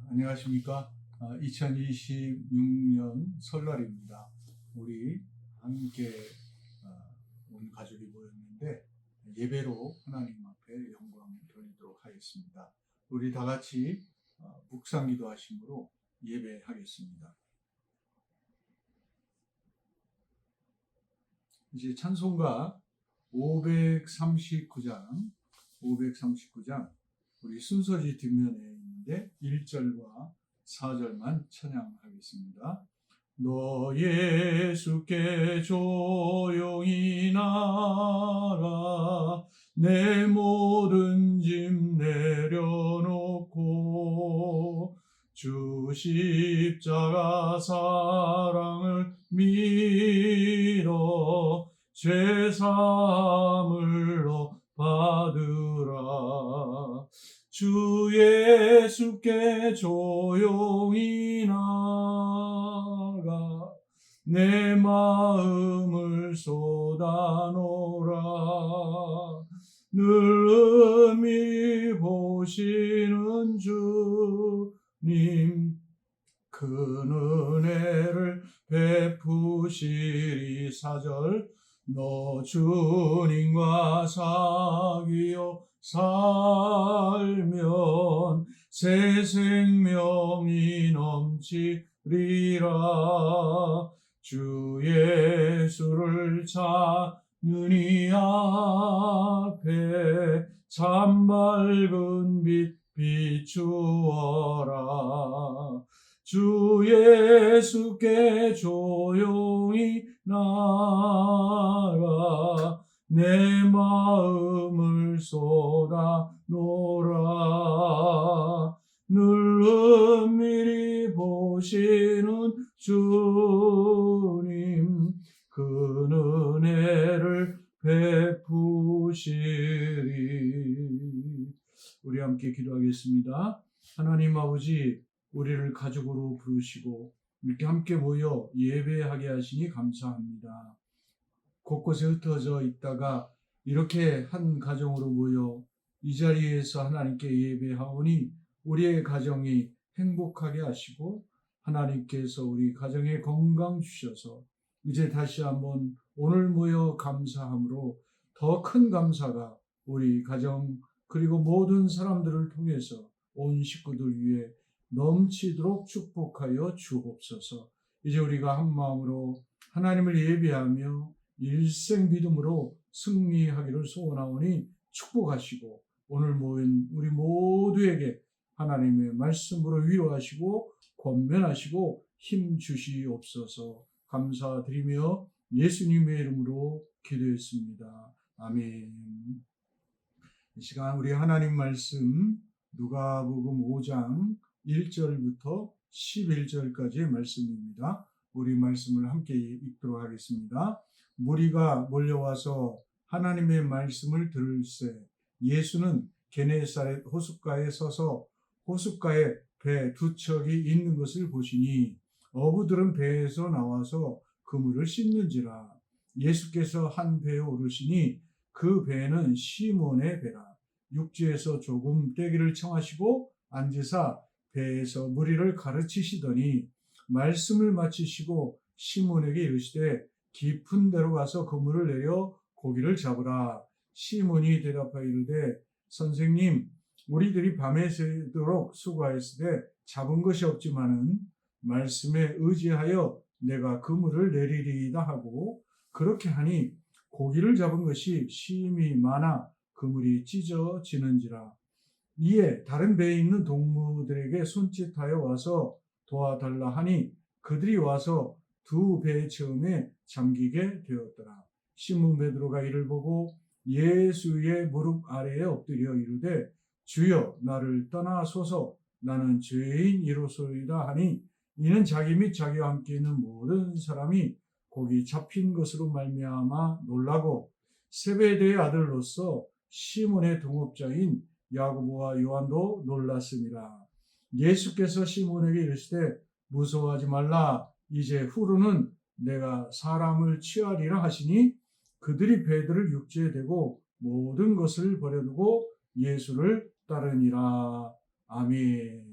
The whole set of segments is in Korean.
안녕하십니까. 2026년 설날입니다. 우리 함께 온 가족이 모였는데 예배로 하나님 앞에 영광을 돌리도록 하겠습니다. 우리 다 같이 묵상기도 하심으로 예배하겠습니다. 이제 찬송가 539장 우리 순서지 뒷면에 있는데 1절과 4절만 찬양하겠습니다. 너 예수께 조용히 나가 내 모든 짐 내려놓고 주 십자가 사랑을 믿어 죄 사함을 받으라. 주 예수께 조용히 나가 내 마음을 쏟아놓으라. 늘 은밀히 보시는 주님 큰 은혜를 베푸시리. 4절 너 주님과 사귀어 살면 새 생명이 넘치리라. 주 예수를 찾는 이 앞에 참 밝은 빛 비추어라. 주 예수께 조용히 나가 내 마음을 쏟아놓으라. 늘 은밀히 보시는 주님 큰 은혜를 베푸시리. 우리 함께 기도하겠습니다. 하나님 아버지, 우리를 가족으로 부르시고 이렇게 함께 모여 예배하게 하시니 감사합니다. 곳곳에 흩어져 있다가 이렇게 한 가정으로 모여 이 자리에서 하나님께 예배하오니 우리의 가정이 행복하게 하시고 하나님께서 우리 가정에 건강 주셔서 이제 다시 한번 오늘 모여 감사함으로 더 큰 감사가 우리 가정 그리고 모든 사람들을 통해서 온 식구들 위해 넘치도록 축복하여 주옵소서. 이제 우리가 한 마음으로 하나님을 예배하며 일생 믿음으로 승리하기를 소원하오니 축복하시고 오늘 모인 우리 모두에게 하나님의 말씀으로 위로하시고 권면하시고 힘 주시옵소서. 감사드리며 예수님의 이름으로 기도했습니다. 아멘. 이 시간 우리 하나님 말씀 누가복음 5장 1절부터 11절까지의 말씀입니다. 우리 말씀을 함께 읽도록 하겠습니다. 무리가 몰려와서 하나님의 말씀을 들을새 예수는 게네사렛 호숫가에 서서 호숫가에 배 두 척이 있는 것을 보시니 어부들은 배에서 나와서 그물을 씻는지라. 예수께서 한 배에 오르시니 그 배는 시몬의 배라. 육지에서 조금 떼기를 청하시고 앉으사 배에서 무리를 가르치시더니 말씀을 마치시고 시몬에게 이르시되 깊은 데로 가서 그물을 내려 고기를 잡으라. 시몬이 대답하여 이르되 선생님, 우리들이 밤에 새도록 수고하였으되 잡은 것이 없지만은 말씀에 의지하여 내가 그물을 내리리이다 하고 그렇게 하니 고기를 잡은 것이 심히 많아 그물이 찢어지는지라. 이에 다른 배에 있는 동무들에게 손짓하여 와서 도와달라 하니 그들이 와서 두 배의 처음에 잠기게 되었더라. 시몬 베드로가 이를 보고 예수의 무릎 아래에 엎드려 이르되 주여 나를 떠나소서 나는 죄인이로소이다 하니 이는 자기 및 자기와 함께 있는 모든 사람이 고기 잡힌 것으로 말미암아 놀라고 세베대의 아들로서 시몬의 동업자인 야고보와 요한도 놀랐습니다. 예수께서 시몬에게 이르시되 무서워하지 말라. 이제 후로는 내가 사람을 취하리라 하시니 그들이 배들을 육지에 대고 모든 것을 버려두고 예수를 따르니라. 아멘.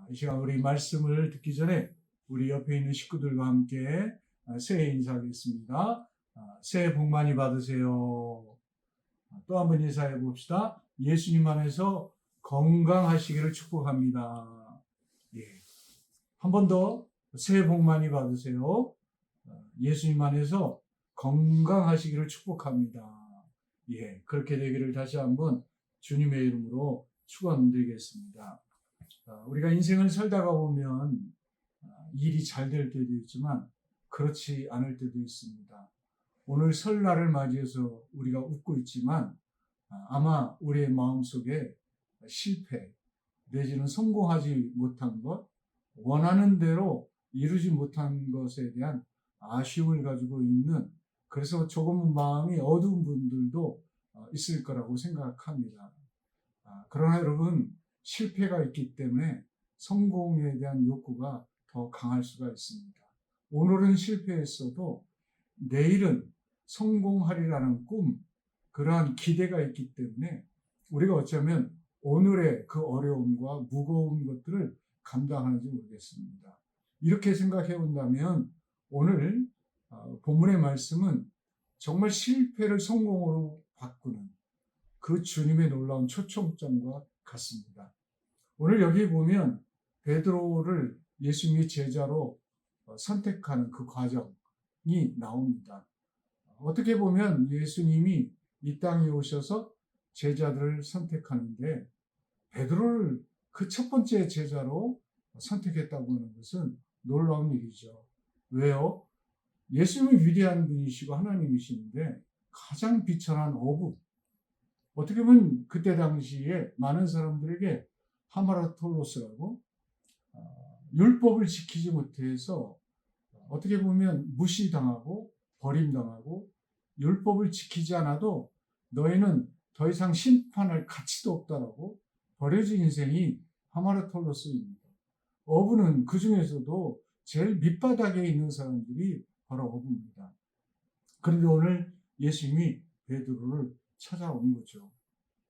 이 시간 우리 말씀을 듣기 전에 우리 옆에 있는 식구들과 함께 새해 인사하겠습니다. 새해 복 많이 받으세요. 또 한 번 인사해 봅시다. 예수님 안에서 건강하시기를 축복합니다. 예. 한 번 더 새해 복 많이 받으세요. 예수님 안에서 건강하시기를 축복합니다. 예, 그렇게 되기를 다시 한번 주님의 이름으로 축원드리겠습니다. 우리가 인생을 살다가 보면 일이 잘 될 때도 있지만 그렇지 않을 때도 있습니다. 오늘 설날을 맞이해서 우리가 웃고 있지만 아마 우리의 마음속에 실패 내지는 성공하지 못한 것, 원하는 대로 이루지 못한 것에 대한 아쉬움을 가지고 있는, 그래서 조금 마음이 어두운 분들도 있을 거라고 생각합니다. 그러나 여러분, 실패가 있기 때문에 성공에 대한 욕구가 더 강할 수가 있습니다. 오늘은 실패했어도 내일은 성공하리라는 꿈, 그러한 기대가 있기 때문에 우리가 어쩌면 오늘의 그 어려움과 무거운 것들을 감당하는지 모르겠습니다. 이렇게 생각해 본다면 오늘 본문의 말씀은 정말 실패를 성공으로 바꾸는 그 주님의 놀라운 초청장과 같습니다. 오늘 여기 보면 베드로를 예수님의 제자로 선택하는 그 과정이 나옵니다. 어떻게 보면 예수님이 이 땅에 오셔서 제자들을 선택하는데 베드로를 그 첫 번째 제자로 선택했다고 하는 것은 놀라운 일이죠. 왜요? 예수님은 위대한 분이시고 하나님이시는데 가장 비천한 어부, 어떻게 보면 그때 당시에 많은 사람들에게 하마라톨로스라고 율법을 지키지 못해서 어떻게 보면 무시당하고 버림당하고, 율법을 지키지 않아도 너희는 더 이상 심판할 가치도 없다라고 버려진 인생이 하마라톨로스입니다. 어부는 그 중에서도 제일 밑바닥에 있는 사람들이 바로 어부입니다. 그런데 오늘 예수님이 베드로를 찾아온 거죠.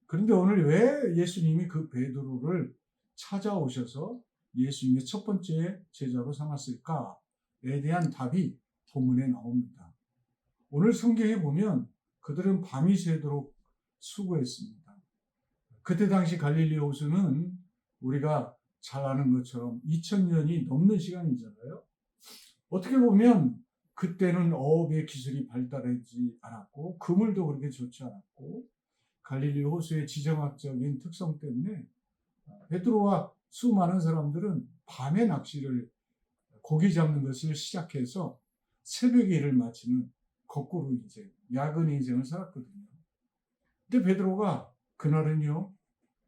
그런데 오늘 왜 예수님이 그 베드로를 찾아오셔서 예수님의 첫 번째 제자로 삼았을까에 대한 답이 본문에 나옵니다. 오늘 성경에 보면 그들은 밤이 새도록 수고했습니다. 그때 당시 갈릴리 호수는 우리가 잘 아는 것처럼 2000년이 넘는 시간이잖아요. 어떻게 보면 그때는 어업의 기술이 발달하지 않았고 그물도 그렇게 좋지 않았고, 갈릴리 호수의 지정학적인 특성 때문에 베드로와 수많은 사람들은 밤에 낚시를, 고기 잡는 것을 시작해서 새벽에 일을 마치는 거꾸로 인생, 야근 인생을 살았거든요. 근데 베드로가 그날은요,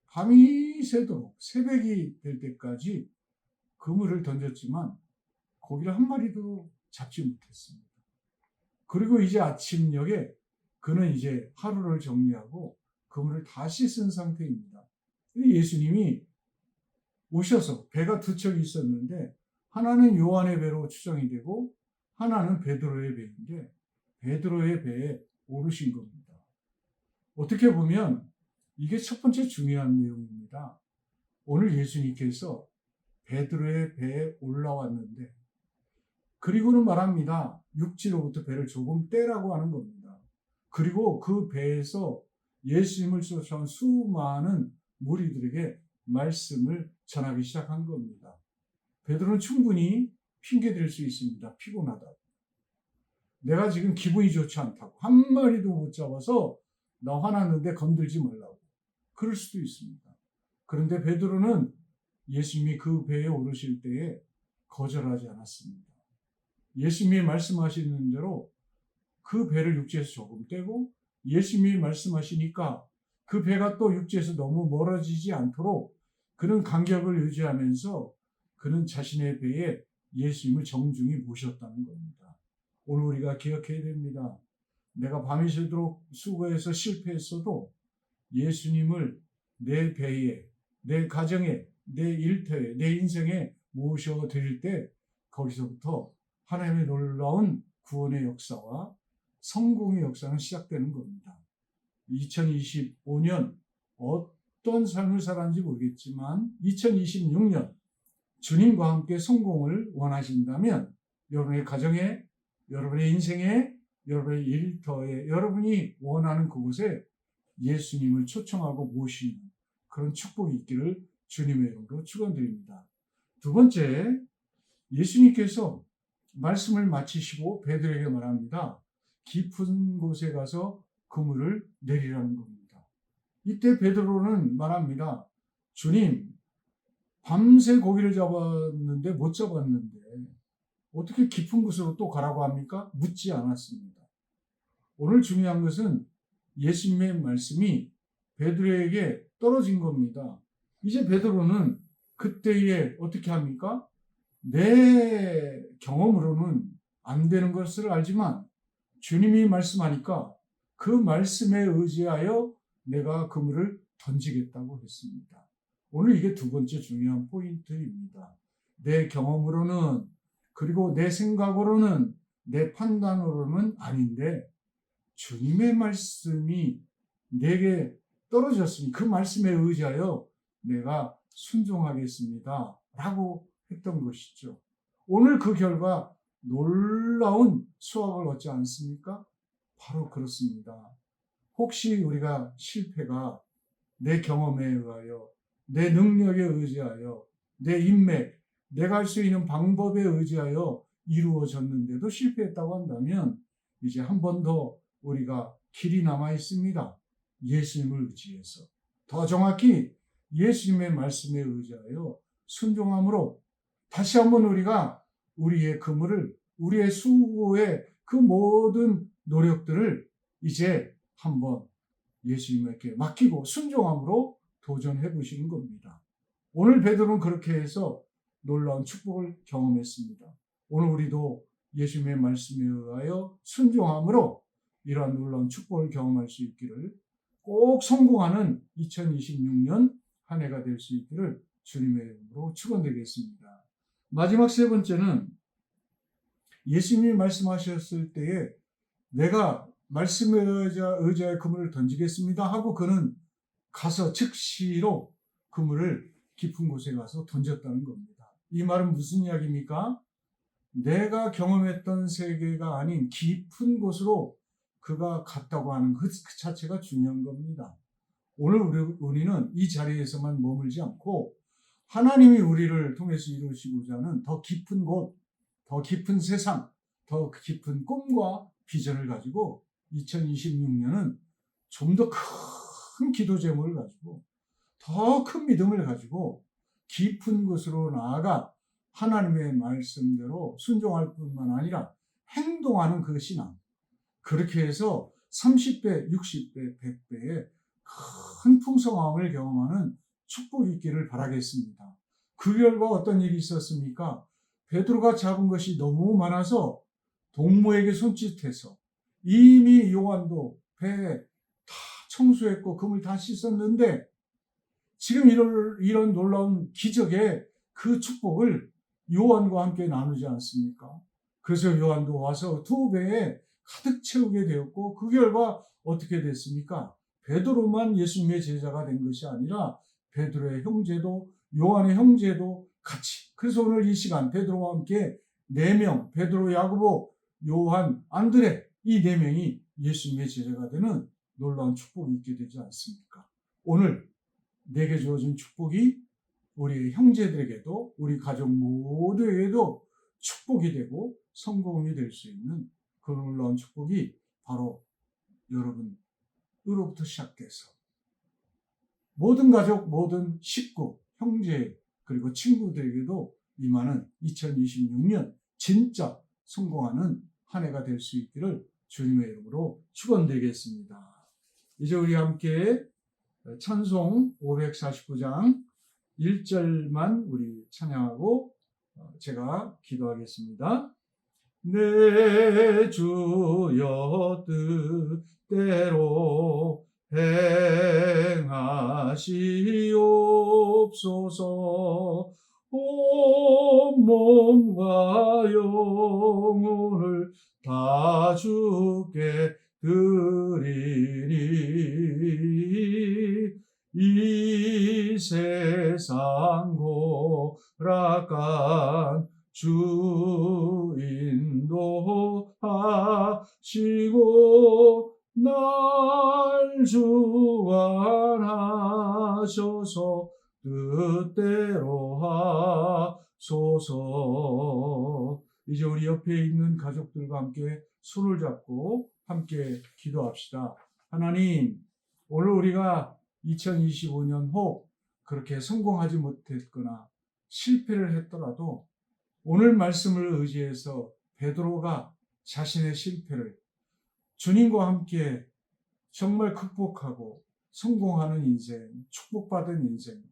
밤이 새도록 새벽이 될 때까지 그물을 던졌지만 고기를 한 마리도 잡지 못했습니다. 그리고 이제 아침녘에 그는 이제 하루를 정리하고 그물을 다시 쓴 상태입니다. 예수님이 오셔서 배가 두 척이 있었는데 하나는 요한의 배로 추정이 되고 하나는 베드로의 배인데 베드로의 배에 오르신 겁니다. 어떻게 보면 이게 첫 번째 중요한 내용입니다. 오늘 예수님께서 베드로의 배에 올라왔는데, 그리고는 말합니다. 육지로부터 배를 조금 떼라고 하는 겁니다. 그리고 그 배에서 예수님을 쫓아온 수많은 무리들에게 말씀을 전하기 시작한 겁니다. 베드로는 충분히 핑계댈 수 있습니다. 피곤하다. 내가 지금 기분이 좋지 않다고. 한 마리도 못 잡아서 나 화났는데 건들지 말라고. 그럴 수도 있습니다. 그런데 베드로는 예수님이 그 배에 오르실 때에 거절하지 않았습니다. 예수님이 말씀하시는 대로 그 배를 육지에서 조금 떼고, 예수님이 말씀하시니까 그 배가 또 육지에서 너무 멀어지지 않도록 그는 간격을 유지하면서 그는 자신의 배에 예수님을 정중히 모셨다는 겁니다. 오늘 우리가 기억해야 됩니다. 내가 밤이 새도록 수고해서 실패했어도 예수님을 내 배에, 내 가정에, 내 일터에, 내 인생에 모셔드릴 때 거기서부터 하나님의 놀라운 구원의 역사와 성공의 역사는 시작되는 겁니다. 2025년 어떤 삶을 살았는지 모르겠지만 2026년 주님과 함께 성공을 원하신다면 여러분의 가정에, 여러분의 인생에, 여러분의 일터에, 여러분이 원하는 그곳에 예수님을 초청하고 모시는 그런 축복이 있기를 주님의 이름으로 축원드립니다. 두 번째, 예수님께서 말씀을 마치시고 베드로에게 말합니다. 깊은 곳에 가서 그물을 내리라는 겁니다. 이때 베드로는 말합니다. 주님, 밤새 고기를 잡았는데 못 잡았는데 어떻게 깊은 곳으로 또 가라고 합니까? 묻지 않았습니다. 오늘 중요한 것은 예수님의 말씀이 베드로에게 떨어진 겁니다. 이제 베드로는 그때에 어떻게 합니까? 내 경험으로는 안 되는 것을 알지만 주님이 말씀하니까 그 말씀에 의지하여 내가 그물을 던지겠다고 했습니다. 오늘 이게 두 번째 중요한 포인트입니다. 내 경험으로는, 그리고 내 생각으로는, 내 판단으로는 아닌데 주님의 말씀이 내게 떨어졌으니 그 말씀에 의지하여 내가 순종하겠습니다 라고 했던 것이죠. 오늘 그 결과 놀라운 수확을 얻지 않습니까? 바로 그렇습니다. 혹시 우리가 실패가 내 경험에 의하여, 내 능력에 의지하여, 내 인맥, 내가 할 수 있는 방법에 의지하여 이루어졌는데도 실패했다고 한다면 이제 한 번 더 우리가 길이 남아 있습니다. 예수님을 의지해서, 더 정확히 예수님의 말씀에 의지하여 순종함으로 다시 한번 우리가 우리의 그물을, 우리의 수고의 그 모든 노력들을 이제 한번 예수님에게 맡기고 순종함으로 도전해 보시는 겁니다. 오늘 베드로는 그렇게 해서 놀라운 축복을 경험했습니다. 오늘 우리도 예수님의 말씀에 의하여 순종함으로 이러한 놀라운 축복을 경험할 수 있기를, 꼭 성공하는 2026년 한 해가 될 수 있기를 주님의 이름으로 축원드리겠습니다. 마지막 세 번째는 예수님이 말씀하셨을 때에 내가 말씀에 의지하여 그물을 던지겠습니다 하고 그는 가서 즉시로 그물을 깊은 곳에 가서 던졌다는 겁니다. 이 말은 무슨 이야기입니까? 내가 경험했던 세계가 아닌 깊은 곳으로 그가 갔다고 하는 그 자체가 중요한 겁니다. 오늘 우리는 이 자리에서만 머물지 않고 하나님이 우리를 통해서 이루시고자 하는 더 깊은 곳, 더 깊은 세상, 더 깊은 꿈과 비전을 가지고 2026년은 좀 더 큰 기도 제목을 가지고 더 큰 믿음을 가지고 깊은 곳으로 나아가 하나님의 말씀대로 순종할 뿐만 아니라 행동하는 그 신앙, 그렇게 해서 30배, 60배, 100배의 큰 풍성함을 경험하는 축복이 있기를 바라겠습니다. 그 결과 어떤 일이 있었습니까? 베드로가 잡은 것이 너무 많아서 동무에게 손짓해서 이미 요한도 배에 다 청소했고 그물 다 씻었는데 지금 이런 놀라운 기적의 그 축복을 요한과 함께 나누지 않습니까? 그래서 요한도 와서 두 배에 가득 채우게 되었고 그 결과 어떻게 됐습니까? 베드로만 예수님의 제자가 된 것이 아니라 베드로의 형제도, 요한의 형제도 같이. 그래서 오늘 이 시간 베드로와 함께 4명, 베드로, 야고보, 요한, 안드레, 이 4명이 예수님의 제자가 되는 놀라운 축복이 있게 되지 않습니까? 오늘 내게 주어진 축복이 우리 형제들에게도, 우리 가족 모두에게도 축복이 되고 성공이 될 수 있는 그 놀라운 축복이 바로 여러분으로부터 시작돼서 모든 가족, 모든 식구, 형제, 그리고 친구들에게도 임하는 2026년 진짜 성공하는 한 해가 될 수 있기를 주님의 이름으로 축원드리겠습니다. 이제 우리 함께 찬송 549장 1절만 우리 찬양하고 제가 기도하겠습니다. 내 주여 뜻대로 행하시옵소서. 온 몸과 영혼을 다 주께 드리니 이 세상 고락 주관하셔서 뜻대로 하소서. 이제 우리 옆에 있는 가족들과 함께 손을 잡고 함께 기도합시다. 하나님, 오늘 우리가 2025년 혹 그렇게 성공하지 못했거나 실패를 했더라도 오늘 말씀을 의지해서 베드로가 자신의 실패를 주님과 함께 정말 극복하고 성공하는 인생, 축복받은 인생,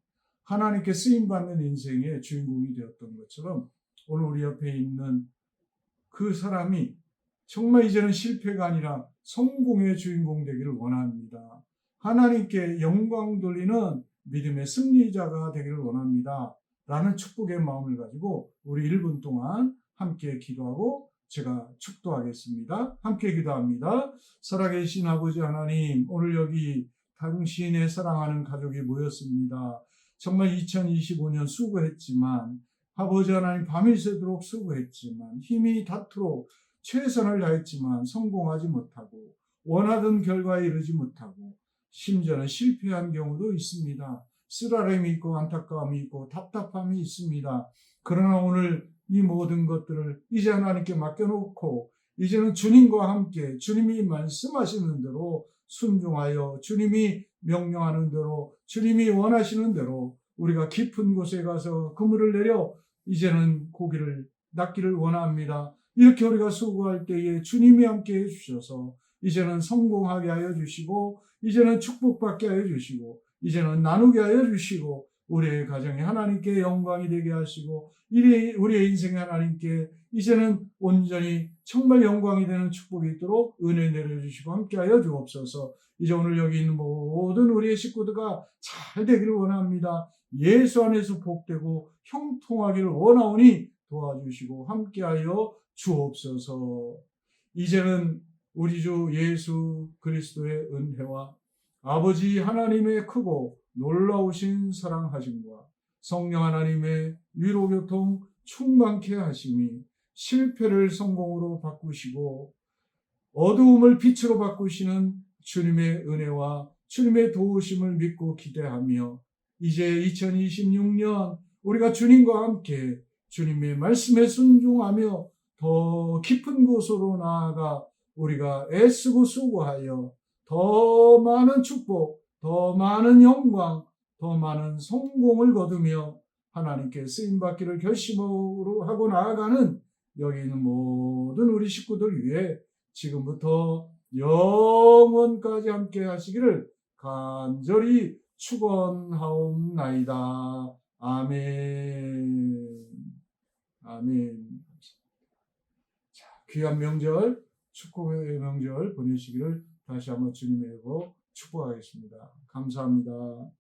하나님께 쓰임받는 인생의 주인공이 되었던 것처럼 오늘 우리 옆에 있는 그 사람이 정말 이제는 실패가 아니라 성공의 주인공 되기를 원합니다. 하나님께 영광 돌리는 믿음의 승리자가 되기를 원합니다. 라는 축복의 마음을 가지고 우리 1분 동안 함께 기도하고 제가 축도하겠습니다. 함께 기도합니다. 살아계신 아버지 하나님, 오늘 여기 당신의 사랑하는 가족이 모였습니다. 정말 2025년 수고했지만 아버지 하나님 밤이 새도록 수고했지만 힘이 닿도록 최선을 다했지만 성공하지 못하고 원하던 결과에 이르지 못하고 심지어는 실패한 경우도 있습니다. 쓰라림이 있고 안타까움이 있고 답답함이 있습니다. 그러나 오늘 이 모든 것들을 이제 하나님께 맡겨놓고 이제는 주님과 함께 주님이 말씀하시는 대로 순종하여 주님이 명령하는 대로 주님이 원하시는 대로 우리가 깊은 곳에 가서 그물을 내려 이제는 고기를 낚기를 원합니다. 이렇게 우리가 수고할 때에 주님이 함께 해주셔서 이제는 성공하게 하여 주시고 이제는 축복받게 하여 주시고 이제는 나누게 하여 주시고 우리의 가정이 하나님께 영광이 되게 하시고 우리의 인생이 하나님께 이제는 온전히 정말 영광이 되는 축복이 있도록 은혜 내려주시고 함께 하여 주옵소서. 이제 오늘 여기 있는 모든 우리의 식구들과 잘 되기를 원합니다. 예수 안에서 복되고 형통하기를 원하오니 도와주시고 함께하여 주옵소서. 이제는 우리 주 예수 그리스도의 은혜와 아버지 하나님의 크고 놀라우신 사랑하심과 성령 하나님의 위로교통 충만케 하심이 실패를 성공으로 바꾸시고 어두움을 빛으로 바꾸시는 주님의 은혜와 주님의 도우심을 믿고 기대하며 이제 2026년 우리가 주님과 함께 주님의 말씀에 순종하며 더 깊은 곳으로 나아가 우리가 애쓰고 수고하여 더 많은 축복, 더 많은 영광, 더 많은 성공을 거두며 하나님께 쓰임받기를 결심으로 하고 나아가는 여기 있는 모든 우리 식구들 위해 지금부터 영원까지 함께 하시기를 간절히 축원하옵나이다. 아멘. 아멘. 자, 귀한 명절, 축복의 명절 보내시기를 다시 한번 주님의 이름으로 축복하겠습니다. 감사합니다.